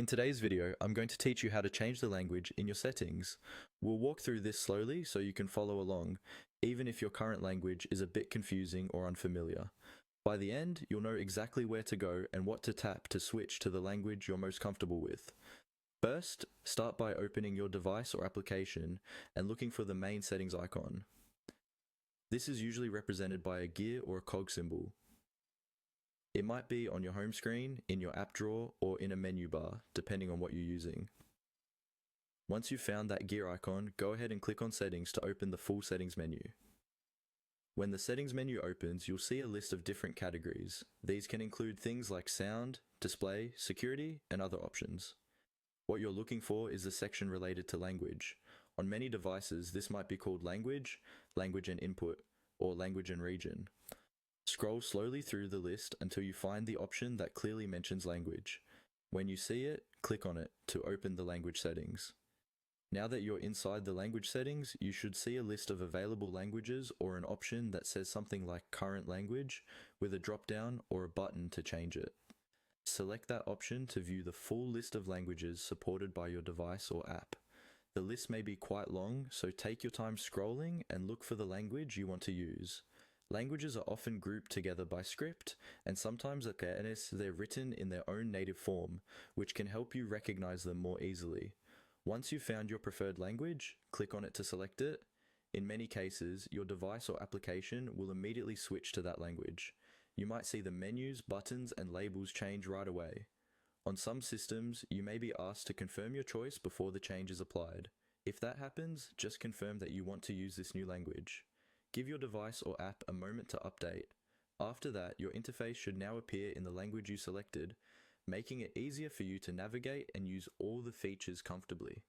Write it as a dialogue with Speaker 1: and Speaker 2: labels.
Speaker 1: In today's video, I'm going to teach you how to change the language in your settings. We'll walk through this slowly so you can follow along, even if your current language is a bit confusing or unfamiliar. By the end, you'll know exactly where to go and what to tap to switch to the language you're most comfortable with. First, start by opening your device or application and looking for the main settings icon. This is usually represented by a gear or a cog symbol. It might be on your home screen, in your app drawer, or in a menu bar, depending on what you're using. Once you've found that gear icon, go ahead and click on Settings to open the full settings menu. When the settings menu opens, you'll see a list of different categories. These can include things like sound, display, security, and other options. What you're looking for is the section related to language. On many devices, this might be called Language, Language and Input, or Language and Region. Scroll slowly through the list until you find the option that clearly mentions language. When you see it, click on it to open the language settings. Now that you're inside the language settings, you should see a list of available languages or an option that says something like Current Language with a drop-down or a button to change it. Select that option to view the full list of languages supported by your device or app. The list may be quite long, so take your time scrolling and look for the language you want to use. Languages are often grouped together by script, and sometimes they're written in their own native form, which can help you recognize them more easily. Once you've found your preferred language, click on it to select it. In many cases, your device or application will immediately switch to that language. You might see the menus, buttons, and labels change right away. On some systems, you may be asked to confirm your choice before the change is applied. If that happens, just confirm that you want to use this new language. Give your device or app a moment to update. After that, your interface should now appear in the language you selected, making it easier for you to navigate and use all the features comfortably.